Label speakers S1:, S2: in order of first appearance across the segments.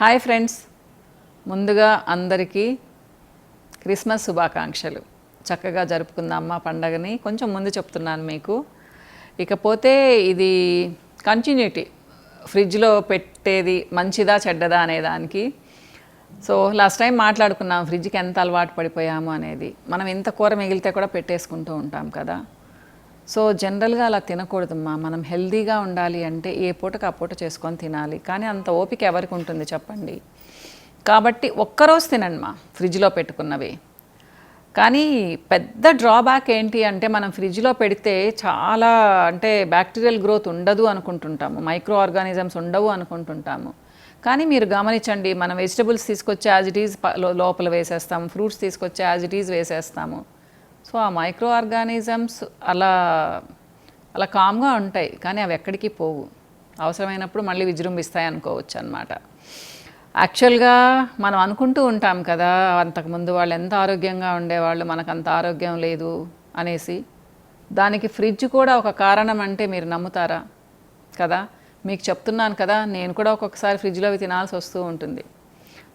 S1: Hi friends, ముందుగా అందరికీ Christmas శుభాకాంక్షలు. చక్కగా జరుపుకుందామా పండగని. కొంచెం ముందు చెప్తున్నాను మీకు. ఇకపోతే ఇది కంటిన్యూటీ, ఫ్రిడ్జ్లో పెట్టేది మంచిదా చెడ్డదా అనే దానికి. సో లాస్ట్ టైం మాట్లాడుకున్నాం ఫ్రిడ్జ్కి ఎంత అలవాటు పడిపోయాము అనేది. మనం ఎంత కూర మిగిలితే కూడా పెట్టేసుకుంటూ ఉంటాం కదా. సో జనరల్గా అలా తినకూడదమ్మా. మనం హెల్తీగా ఉండాలి అంటే ఏ పూటకు ఆ పూట చేసుకొని తినాలి. కానీ అంత ఓపిక ఎవరికి ఉంటుంది చెప్పండి. కాబట్టి ఒక్కరోజు తినండి మా ఫ్రిడ్జ్లో పెట్టుకున్నవి. కానీ పెద్ద డ్రాబ్యాక్ ఏంటి అంటే మనం ఫ్రిడ్జ్లో పెడితే చాలా అంటే బ్యాక్టీరియల్ గ్రోత్ ఉండదు అనుకుంటుంటాము, మైక్రో ఆర్గానిజమ్స్ ఉండవు అనుకుంటుంటాము. కానీ మీరు గమనించండి, మనం వెజిటబుల్స్ తీసుకొచ్చి యాజ్ ఇట్ ఈజ్ లోపల వేసేస్తాము, ఫ్రూట్స్ తీసుకొచ్చి యాజ్ ఇట్ ఈజ్ వేసేస్తాము. సో ఆ మైక్రో ఆర్గానిజమ్స్ అలా అలా కామ్గా ఉంటాయి, కానీ అవి ఎక్కడికి పోవు. అవసరమైనప్పుడు మళ్ళీ విజృంభిస్తాయి అనుకోవచ్చు అన్నమాట. యాక్చువల్గా మనం అనుకుంటూ ఉంటాం కదా, అంతకుముందు వాళ్ళు ఎంత ఆరోగ్యంగా ఉండేవాళ్ళు, మనకు అంత ఆరోగ్యం లేదు అనేసి. దానికి ఫ్రిడ్జ్ కూడా ఒక కారణం అంటే మీరు నమ్ముతారా కదా. మీకు చెప్తున్నాను కదా, నేను కూడా ఒక్కొక్కసారి ఫ్రిడ్జ్లో అవి తినాల్సి వస్తూ ఉంటుంది.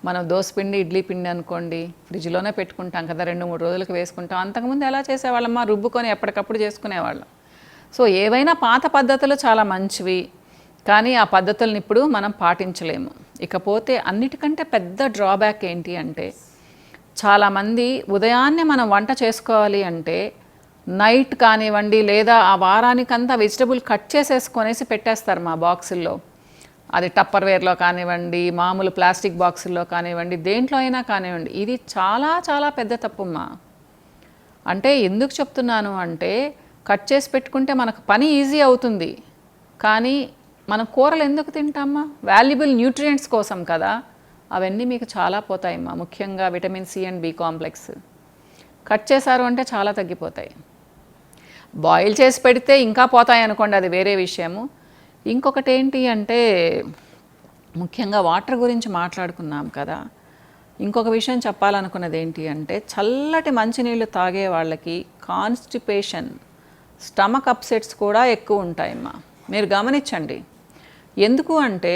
S1: మనం దోసపిండి, ఇడ్లీ పిండి అనుకోండి, ఫ్రిడ్జ్లోనే పెట్టుకుంటాం కదా, 2-3 రోజులకు వేసుకుంటాం. అంతకుముందు ఎలా చేసేవాళ్ళమ్మా, రుబ్బుకొని ఎప్పటికప్పుడు చేసుకునేవాళ్ళం. సో ఏవైనా పాత పద్ధతులు చాలా మంచివి, కానీ ఆ పద్ధతులను ఇప్పుడు మనం పాటించలేము. ఇకపోతే అన్నిటికంటే పెద్ద డ్రాబ్యాక్ ఏంటి అంటే, చాలామంది ఉదయాన్నే మనం వంట చేసుకోవాలి అంటే నైట్ కానివ్వండి, లేదా ఆ వారానికంతా వెజిటబుల్ కట్ చేసేసుకొనేసి పెట్టేస్తారు మా బాక్సుల్లో. అది టప్పర్వేర్లో కానివ్వండి, మామూలు ప్లాస్టిక్ బాక్సుల్లో కానివ్వండి, దేంట్లో అయినా కానివ్వండి. ఇది చాలా చాలా పెద్ద తప్పుమ్మా. అంటే ఎందుకు చెప్తున్నాను అంటే, కట్ చేసి పెట్టుకుంటే మనకు పని ఈజీ అవుతుంది, కానీ మనం కూరలు ఎందుకు తింటామా? వాల్యుబుల్ న్యూట్రియంట్స్ కోసం కదా. అవన్నీ మీకు చాలా పోతాయమ్మా, ముఖ్యంగా vitamin C and B complex. Cut చేశారు అంటే చాలా తగ్గిపోతాయి. బాయిల్ చేసి పెడితే ఇంకా పోతాయి అనుకోండి, అది వేరే విషయము. ఇంకొకటి ఏంటి అంటే, ముఖ్యంగా వాటర్ గురించి మాట్లాడుకున్నాం కదా. ఇంకొక విషయం చెప్పాలనుకున్నది ఏంటి అంటే, చల్లటి మంచినీళ్ళు తాగే వాళ్ళకి కాన్స్టిపేషన్, స్టమక్ అప్సెట్స్ కూడా ఎక్కువ ఉంటాయమ్మా. మీరు గమనించండి. ఎందుకు అంటే,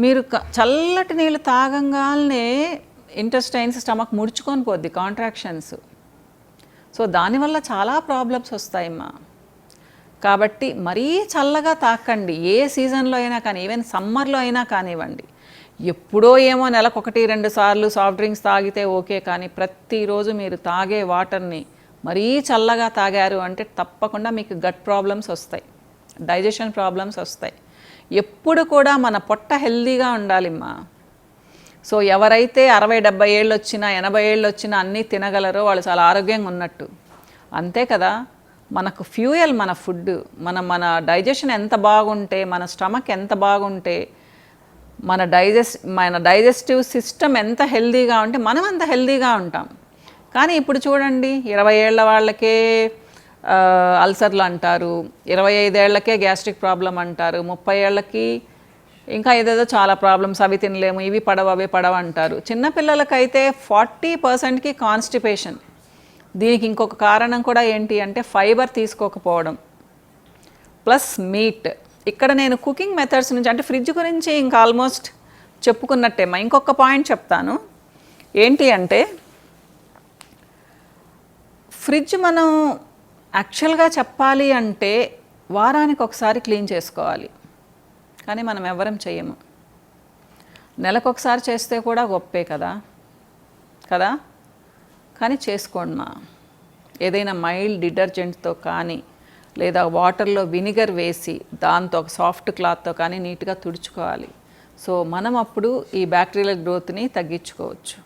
S1: మీరు చల్లటి నీళ్ళు తాగంగానే ఇంటెస్టైన్స్, స్టమక్ ముడుచుకొని పోద్ది, కాంట్రాక్షన్స్. సో దానివల్ల చాలా ప్రాబ్లమ్స్ వస్తాయమ్మా. కాబట్టి మరీ చల్లగా తాకండి, ఏ సీజన్లో అయినా కానీ, ఈవెన్ సమ్మర్లో అయినా కానివ్వండి. ఎప్పుడో ఏమో నెలకు 1-2 సార్లు సాఫ్ట్ డ్రింక్స్ తాగితే ఓకే, కానీ ప్రతిరోజు మీరు తాగే వాటర్ని మరీ చల్లగా తాగారు అంటే తప్పకుండా మీకు గట్ ప్రాబ్లమ్స్ వస్తాయి, డైజెషన్ ప్రాబ్లమ్స్ వస్తాయి. ఎప్పుడు కూడా మన పొట్ట హెల్తీగా ఉండాలిమ్మా. సో ఎవరైతే 60-70 ఏళ్ళు వచ్చినా, 80 ఏళ్ళు వచ్చినా అన్నీ తినగలరో వాళ్ళు చాలా ఆరోగ్యంగా ఉన్నట్టు. అంతే కదా. మనకు ఫ్యూయల్ మన ఫుడ్. మన డైజెషన్ ఎంత బాగుంటే, మన స్టమక్ ఎంత బాగుంటే, మన డైజెస్టివ్ సిస్టమ్ ఎంత హెల్తీగా ఉంటే మనం అంత హెల్తీగా ఉంటాం. కానీ ఇప్పుడు చూడండి, 20 ఏళ్ల వాళ్ళకే అల్సర్లు అంటారు, 25 ఏళ్లకే గ్యాస్ట్రిక్ ప్రాబ్లం అంటారు, 30 ఏళ్ళకి ఇంకా ఏదేదో చాలా ప్రాబ్లమ్స్, అవి తినలేము, ఇవి పడవ, అవి పడవ అంటారు. చిన్నపిల్లలకైతే 40%కి కాన్స్టిపేషన్. దీనికి ఇంకొక కారణం కూడా ఏంటి అంటే, ఫైబర్ తీసుకోకపోవడం ప్లస్ మీట్. ఇక్కడ నేను కుకింగ్ మెథడ్స్ నుంచి, అంటే ఫ్రిడ్జ్ గురించి ఇంకా ఆల్మోస్ట్ చెప్పుకున్నట్టేమా. ఇంకొక పాయింట్ చెప్తాను. ఏంటి అంటే, ఫ్రిడ్జ్ మనం యాక్చువల్గా చెప్పాలి అంటే వారానికి ఒకసారి క్లీన్ చేసుకోవాలి, కానీ మనం ఎవరం చేయము. నెలకొకసారి చేస్తే కూడా గొప్పే కదా కదా. కానీ చేసుకోండి మా. ఏదైనా మైల్డ్ డిటర్జెంట్తో కానీ, లేదా వాటర్లో వినిగర్ వేసి దాంతో ఒక సాఫ్ట్ క్లాత్తో కానీ నీట్గా తుడుచుకోవాలి. సో మనం అప్పుడు ఈ బ్యాక్టీరియల్ గ్రోత్ని తగ్గించుకోవచ్చు.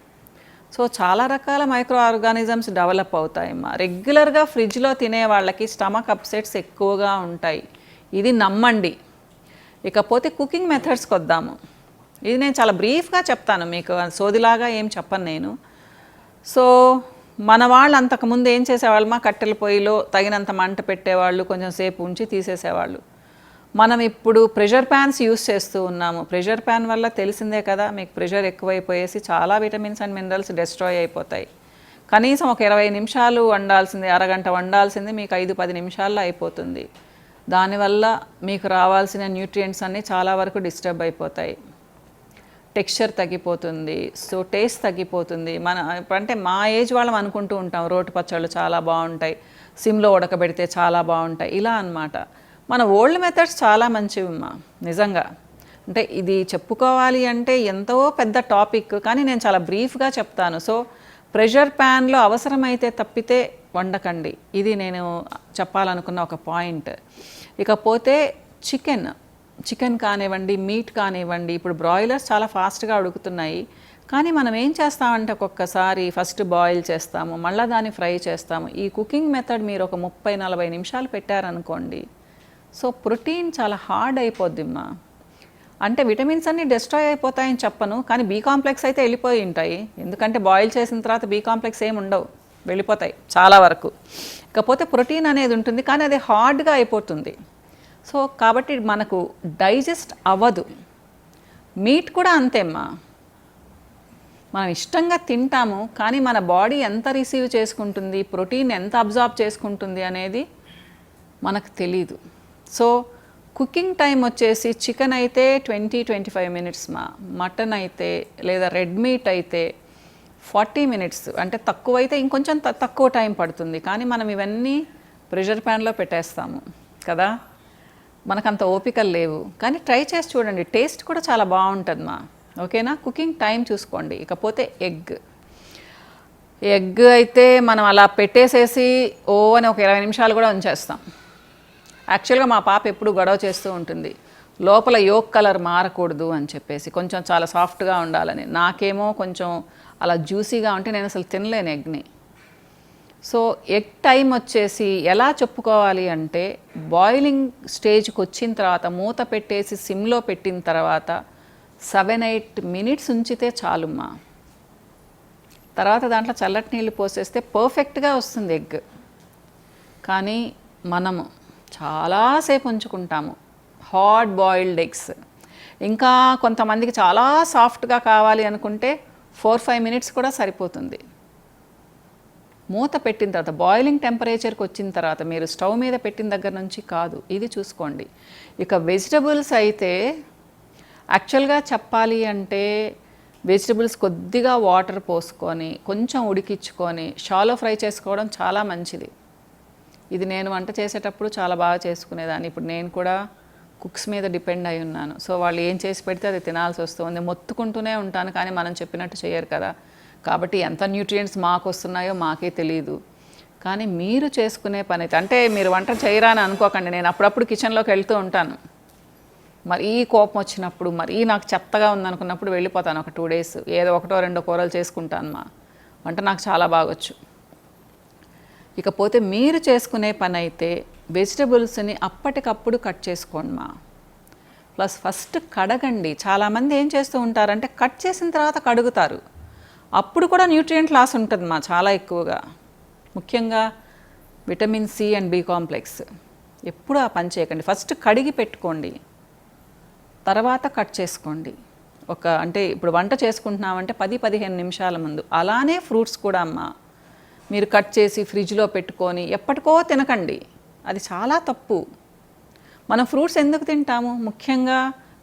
S1: సో చాలా రకాల మైక్రో ఆర్గానిజమ్స్ డెవలప్ అవుతాయమ్మా. రెగ్యులర్గా ఫ్రిడ్జ్లో తినే వాళ్ళకి స్టమక్ అప్సెట్స్ ఎక్కువగా ఉంటాయి, ఇది నమ్మండి. ఇకపోతే కుకింగ్ మెథడ్స్కి వద్దాము. ఇది నేను చాలా బ్రీఫ్గా చెప్తాను మీకు, సోదిలాగా ఏం చెప్పను నేను. సో మన వాళ్ళు అంతకుముందు ఏం చేసేవాళ్ళు, మా కట్టెల పొయ్యిలో తగినంత మంట పెట్టేవాళ్ళు, కొంచెం సేపు ఉంచి తీసేసేవాళ్ళు. మనం ఇప్పుడు ప్రెషర్ ప్యాన్స్ యూస్ చేస్తూ ఉన్నాము. ప్రెషర్ ప్యాన్ వల్ల తెలిసిందే కదా మీకు, ప్రెషర్ ఎక్కువైపోయేసి చాలా విటమిన్స్ అండ్ మినరల్స్ డిస్ట్రాయ్ అయిపోతాయి. కనీసం ఒక 20 నిమిషాలు వండాల్సింది, అరగంట వండాల్సింది మీకు 5-10 నిమిషాల్లో అయిపోతుంది. దానివల్ల మీకు రావాల్సిన న్యూట్రియంట్స్ అన్నీ చాలా వరకు డిస్టర్బ్ అయిపోతాయి. టెక్స్చర్ తగ్గిపోతుంది, సో టేస్ట్ తగ్గిపోతుంది. అంటే మా ఏజ్ వాళ్ళం అనుకుంటూ ఉంటాం రోటి పచ్చళ్ళు చాలా బాగుంటాయి, సిమ్లో ఉడకబెడితే చాలా బాగుంటాయి ఇలా అన్నమాట. మన ఓల్డ్ మెథడ్స్ చాలా మంచివమ్మా నిజంగా. అంటే ఇది చెప్పుకోవాలి అంటే ఎంతో పెద్ద టాపిక్, కానీ నేను చాలా బ్రీఫ్గా చెప్తాను. సో ప్రెషర్ ప్యాన్లో అవసరమైతే తప్పితే వండకండి, ఇది నేను చెప్పాలనుకున్న ఒక పాయింట్. ఇకపోతే చికెన్ కానివ్వండి, మీట్ కానివ్వండి, ఇప్పుడు బ్రాయిలర్స్ చాలా ఫాస్ట్గా ఉడుకుతున్నాయి, కానీ మనం ఏం చేస్తామంటే ఒక్కొక్కసారి ఫస్ట్ బాయిల్ చేస్తాము, మళ్ళీ దాన్ని ఫ్రై చేస్తాము. ఈ కుకింగ్ మెథడ్ మీరు ఒక 30-40 నిమిషాలు పెట్టారనుకోండి, సో ప్రోటీన్ చాలా హార్డ్ అయిపోద్దిమ్మా. అంటే విటమిన్స్ అన్నీ డిస్ట్రాయ్ అయిపోతాయని చెప్పను, కానీ బీ కాంప్లెక్స్ అయితే వెళ్ళిపోయి ఉంటాయి, ఎందుకంటే బాయిల్ చేసిన తర్వాత బీ కాంప్లెక్స్ ఏమి ఉండవు, వెళ్ళిపోతాయి చాలా వరకు. ఇకపోతే ప్రోటీన్ అనేది ఉంటుంది, కానీ అది హార్డ్గా అయిపోతుంది. సో కాబట్టి మనకు డైజెస్ట్ అవ్వదు. మీట్ కూడా అంతేమ్మా, మనం ఇష్టంగా తింటాము, కానీ మన బాడీ ఎంత రిసీవ్ చేసుకుంటుంది, ప్రోటీన్ ఎంత అబ్జార్బ్ చేసుకుంటుంది అనేది మనకు తెలీదు. సో కుకింగ్ టైం వచ్చేసి చికెన్ అయితే 20-25 మినిట్స్ మటన్ అయితే లేదా రెడ్ మీట్ అయితే 40 మినిట్స్, అంటే తక్కువైతే ఇంకొంచెం తక్కువ టైం పడుతుంది. కానీ మనం ఇవన్నీ ప్రెషర్ ప్యాన్లో పెట్టేస్తాము కదా, మనకంత ఓపికలు లేవు. కానీ ట్రై చేసి చూడండి, టేస్ట్ కూడా చాలా బాగుంటుంది ఓకేనా. కుకింగ్ టైం చూసుకోండి. ఇకపోతే ఎగ్ అయితే మనం అలా పెట్టేసేసి అని ఒక 20 నిమిషాలు కూడా ఉంచేస్తాం. యాక్చువల్గా మా పాప ఎప్పుడు గొడవ చేస్తూ ఉంటుంది, లోపల యోక్ కలర్ మారకూడదు అని చెప్పేసి, కొంచెం చాలా సాఫ్ట్గా ఉండాలని. నాకేమో కొంచెం అలా జ్యూసీగా ఉంటే నేను అసలు తినలేను ఎగ్ని. సో ఎగ్ టైం వచ్చేసి ఎలా చెప్పుకోవాలి అంటే, బాయిలింగ్ స్టేజ్కి వచ్చిన తర్వాత మూత పెట్టేసి సిమ్లో పెట్టిన తర్వాత 7-8 మినిట్స్ ఉంచితే చాలుమ్మా. తర్వాత దాంట్లో చల్లటి నీళ్ళు పోసేస్తే పర్ఫెక్ట్గా వస్తుంది ఎగ్. కానీ మనము చాలాసేపు ఉంచుకుంటాము హాట్ బాయిల్డ్ ఎగ్స్. ఇంకా కొంతమందికి చాలా సాఫ్ట్గా కావాలి అనుకుంటే 4-5 మినిట్స్ కూడా సరిపోతుంది. మూత పెట్టిన తర్వాత బాయిలింగ్ టెంపరేచర్కి వచ్చిన తర్వాత, మీరు స్టవ్ మీద పెట్టిన దగ్గర నుంచి కాదు, ఇది చూసుకోండి. ఇక వెజిటబుల్స్ అయితే యాక్చువల్గా చెప్పాలి అంటే వెజిటబుల్స్ కొద్దిగా వాటర్ పోసుకొని కొంచెం ఉడికించుకొని షాలో ఫ్రై చేసుకోవడం చాలా మంచిది. ఇది నేను వంట చేసేటప్పుడు చాలా బాగా చేసుకునేదాన్ని. ఇప్పుడు నేను కూడా కుక్స్ మీద డిపెండ్ అయి ఉన్నాను. సో వాళ్ళు ఏం చేసి పెడితే అది తినాల్సి వస్తుంది. మొత్తుకుంటూనే ఉంటాను, కానీ మనం చెప్పినట్టు చేయరు కదా. కాబట్టి ఎంత న్యూట్రియంట్స్ మాకు వస్తున్నాయో మాకే తెలియదు. కానీ మీరు చేసుకునే పని అయితే, అంటే మీరు వంట చేయరా అని అనుకోకండి, నేను అప్పుడప్పుడు కిచెన్లోకి వెళ్తూ ఉంటాను. మరీ కోపం వచ్చినప్పుడు, మరీ నాకు చెత్తగా ఉందనుకున్నప్పుడు వెళ్ళిపోతాను ఒక 2 డేస్, ఏదో 1-2 కూరలు చేసుకుంటాను. వంట నాకు చాలా బాగొచ్చు. ఇకపోతే మీరు చేసుకునే పని అయితే వెజిటబుల్స్ని అప్పటికప్పుడు కట్ చేసుకోండి ప్లస్ ఫస్ట్ కడగండి. చాలామంది ఏం చేస్తూ ఉంటారంటే కట్ చేసిన తర్వాత కడుగుతారు, అప్పుడు కూడా న్యూట్రియంట్ లాస్ ఉంటుంది చాలా ఎక్కువగా. ముఖ్యంగా vitamin C and B complex. ఎప్పుడు ఆ పని చేయకండి, ఫస్ట్ కడిగి పెట్టుకోండి, తర్వాత కట్ చేసుకోండి. అంటే ఇప్పుడు వంట చేసుకుంటున్నామంటే 10-15 నిమిషాల ముందు. అలానే ఫ్రూట్స్ కూడా మీరు కట్ చేసి ఫ్రిడ్జ్లో పెట్టుకొని ఎప్పటికో తినకండి, అది చాలా తప్పు. మనం ఫ్రూట్స్ ఎందుకు తింటాము? ముఖ్యంగా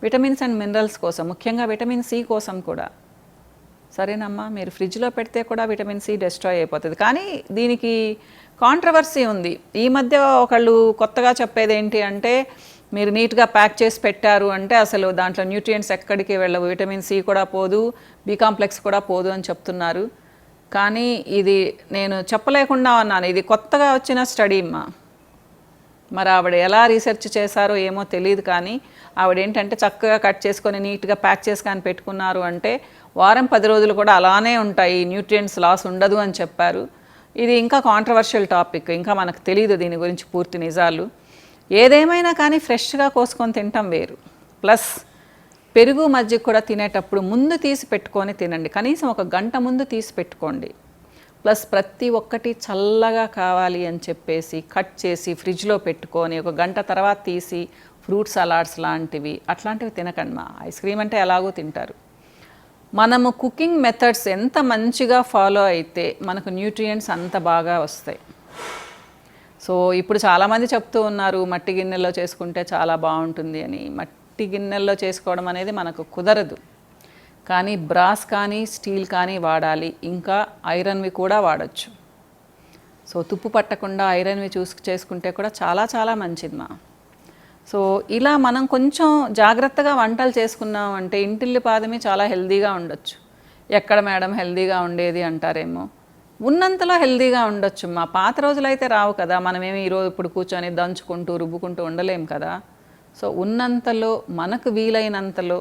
S1: విటమిన్స్ అండ్ మినరల్స్ కోసం, ముఖ్యంగా విటమిన్ సి కోసం కూడా. సరేనమ్మా, మీరు ఫ్రిడ్జ్లో పెడితే కూడా విటమిన్ సి డిస్ట్రాయ్ అయిపోతుంది. కానీ దీనికి కాంట్రవర్సీ ఉంది. ఈ మధ్య ఒకళ్ళు కొత్తగా చెప్పేది ఏంటి అంటే, మీరు నీట్గా ప్యాక్ చేసి పెట్టారు అంటే అసలు దాంట్లో న్యూట్రియంట్స్ ఎక్కడికి వెళ్ళవు, విటమిన్ సి కూడా పోదు, బి కాంప్లెక్స్ కూడా పోదు అని చెప్తున్నారు. కానీ ఇది నేను చెప్పలేకుండా ఉన్నాను, ఇది కొత్తగా వచ్చిన స్టడీ మరి ఆవిడ ఎలా రీసెర్చ్ చేశారో ఏమో తెలియదు. కానీ ఆవిడ ఏంటంటే చక్కగా కట్ చేసుకొని నీట్గా ప్యాక్ చేసుకొని పెట్టుకున్నారు అంటే వారం 10 రోజులు కూడా అలానే ఉంటాయి, న్యూట్రియంట్స్ లాస్ ఉండదు అని చెప్పారు. ఇది ఇంకా కాంట్రవర్షియల్ టాపిక్, ఇంకా మనకు తెలియదు దీని గురించి పూర్తి నిజాలు. ఏదేమైనా కానీ ఫ్రెష్గా కోసుకొని తింటాం వేరు. ప్లస్ పెరుగు మజ్జిగ కూడా తినేటప్పుడు ముందు తీసి పెట్టుకొని తినండి, కనీసం 1 గంట ముందు తీసి పెట్టుకోండి. ప్లస్ ప్రతి ఒక్కటి చల్లగా కావాలి అని చెప్పేసి కట్ చేసి ఫ్రిడ్జ్లో పెట్టుకొని 1 గంట తర్వాత తీసి ఫ్రూట్ సలాడ్స్ లాంటివి అట్లాంటివి తినకండి. ఐస్ క్రీమ్ అంటే ఎలాగో తింటారు. మనము కుకింగ్ మెథడ్స్ ఎంత మంచిగా ఫాలో అయితే మనకు న్యూట్రియంట్స్ అంత బాగా వస్తాయి. సో ఇప్పుడు చాలామంది చెప్తూ ఉన్నారు మట్టి గిన్నెల్లో చేసుకుంటే చాలా బాగుంటుంది అని. మట్టి గిన్నెల్లో చేసుకోవడం అనేది మనకు కుదరదు. కానీ బ్రాస్ కానీ స్టీల్ కానీ వాడాలి. ఇంకా ఐరన్వి కూడా వాడచ్చు. సో తుప్పు పట్టకుండా ఐరన్వి చేసుకుంటే కూడా చాలా చాలా మంచిది మా. సో ఇలా మనం కొంచెం జాగ్రత్తగా వంటలు చేసుకున్నాం అంటే ఇంటిల్లిపాదమే చాలా హెల్దీగా ఉండొచ్చు. ఎక్కడ మేడం హెల్దీగా ఉండేది అంటారేమో, ఉన్నంతలో హెల్దీగా ఉండొచ్చు మా. పాత రోజులైతే రావు కదా, మనమేమి ఈరోజు ఇప్పుడు కూర్చొని దంచుకుంటూ రుబ్బుకుంటూ ఉండలేం కదా. సో ఉన్నంతలో మనకు వీలైనంతలో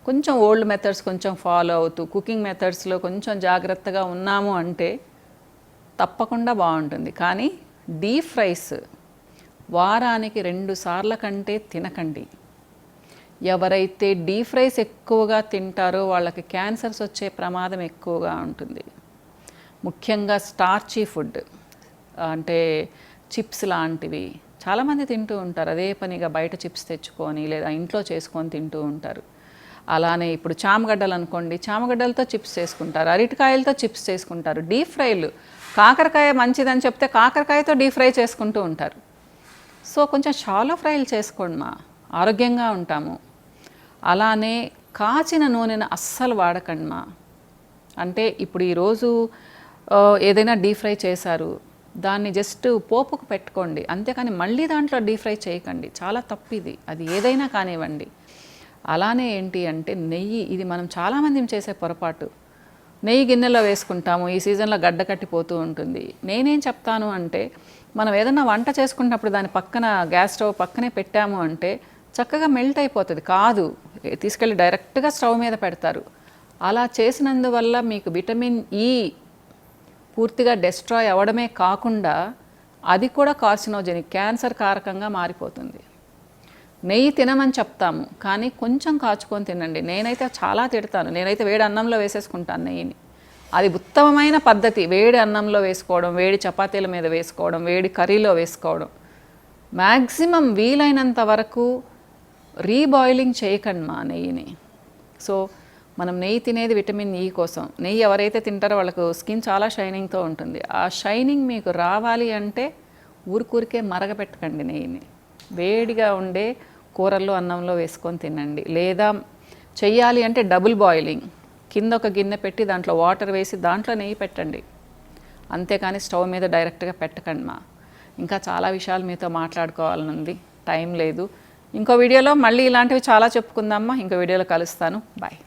S1: కొంచెం ఓల్డ్ మెథడ్స్ కొంచెం ఫాలో అవుతూ కుకింగ్ మెథడ్స్లో కొంచెం జాగ్రత్తగా ఉన్నాము అంటే తప్పకుండా బాగుంటుంది. కానీ డీప్ ఫ్రైస్ వారానికి 2 సార్ల కంటే తినకండి. ఎవరైతే డీప్ ఫ్రైస్ ఎక్కువగా తింటారో వాళ్ళకి క్యాన్సర్స్ వచ్చే ప్రమాదం ఎక్కువగా ఉంటుంది. ముఖ్యంగా స్టార్చీ ఫుడ్ అంటే చిప్స్ లాంటివి చాలామంది తింటూ ఉంటారు. అదే పనిగా బయట చిప్స్ తెచ్చుకొని లేదా ఇంట్లో చేసుకొని తింటూ ఉంటారు. అలానే ఇప్పుడు చామగడ్డలు అనుకోండి, చామగడ్డలతో చిప్స్ చేసుకుంటారు, అరటికాయలతో చిప్స్ చేసుకుంటారు. డీప్ ఫ్రైలు, కాకరకాయ మంచిదని చెప్తే కాకరకాయతో డీప్ ఫ్రై చేసుకుంటూ ఉంటారు. సో కొంచెం షాలో ఫ్రైలు చేసుకోండి మా, ఆరోగ్యంగా ఉంటాము. అలానే కాచిన నూనెను అస్సలు వాడకండి మా. అంటే ఇప్పుడు ఈరోజు ఏదైనా డీప్ ఫ్రై చేశారు, దాన్ని జస్ట్ పోపుకు పెట్టుకోండి, అంతేకాని మళ్ళీ దాంట్లో డీప్ ఫ్రై చేయకండి. చాలా తప్పిది, అది ఏదైనా కానివ్వండి. అలానే ఏంటి అంటే నెయ్యి, ఇది మనం చాలామంది చేసే పొరపాటు. నెయ్యి గిన్నెలో వేసుకుంటాము, ఈ సీజన్లో గడ్డ కట్టిపోతూ ఉంటుంది. నేనేం చెప్తాను అంటే మనం ఏదైనా వంట చేసుకున్నప్పుడు దాని పక్కన గ్యాస్ స్టవ్ పక్కనే పెట్టాము అంటే చక్కగా మెల్ట్ అయిపోతుంది. కాదు, తీసుకెళ్ళి డైరెక్ట్గా స్టవ్ మీద పెడతారు. అలా చేసినందువల్ల మీకు విటమిన్ ఈ పూర్తిగా డెస్ట్రాయ్ అవ్వడమే కాకుండా అది కూడా కార్సినోజెనిక్, క్యాన్సర్ కారకంగా మారిపోతుంది. నెయ్యి తినమని చెప్తాము, కానీ కొంచెం కాచుకొని తినండి. నేనైతే చాలా తిడతాను, నేనైతే వేడి అన్నంలో వేసేసుకుంటాను నెయ్యిని. అది ఉత్తమమైన పద్ధతి. వేడి అన్నంలో వేసుకోవడం, వేడి చపాతీల మీద వేసుకోవడం, వేడి కర్రీలో వేసుకోవడం. మ్యాక్సిమం వీలైనంత వరకు రీబాయిలింగ్ చేయకండి మా నెయ్యిని. సో మనం నెయ్యి తినేది విటమిన్ ఈ కోసం. నెయ్యి ఎవరైతే తింటారో వాళ్ళకు స్కిన్ చాలా షైనింగ్తో ఉంటుంది. ఆ షైనింగ్ మీకు రావాలి అంటే ఊరికే మరగపెట్టకండి నెయ్యిని. వేడిగా ఉండే కూరల్లో అన్నంలో వేసుకొని తినండి. లేదా చెయ్యాలి అంటే డబుల్ బాయిలింగ్, కింద ఒక గిన్నె పెట్టి దాంట్లో వాటర్ వేసి దాంట్లో నెయ్యి పెట్టండి, అంతేకాని స్టవ్ మీద డైరెక్ట్గా పెట్టకండి మా. ఇంకా చాలా విషయాలు మీతో మాట్లాడుకోవాలని ఉంది, టైం లేదు. ఇంకో వీడియోలో మళ్ళీ ఇలాంటివి చాలా చెప్పుకుందామా. ఇంకో వీడియోలో కలుస్తాను. బాయ్.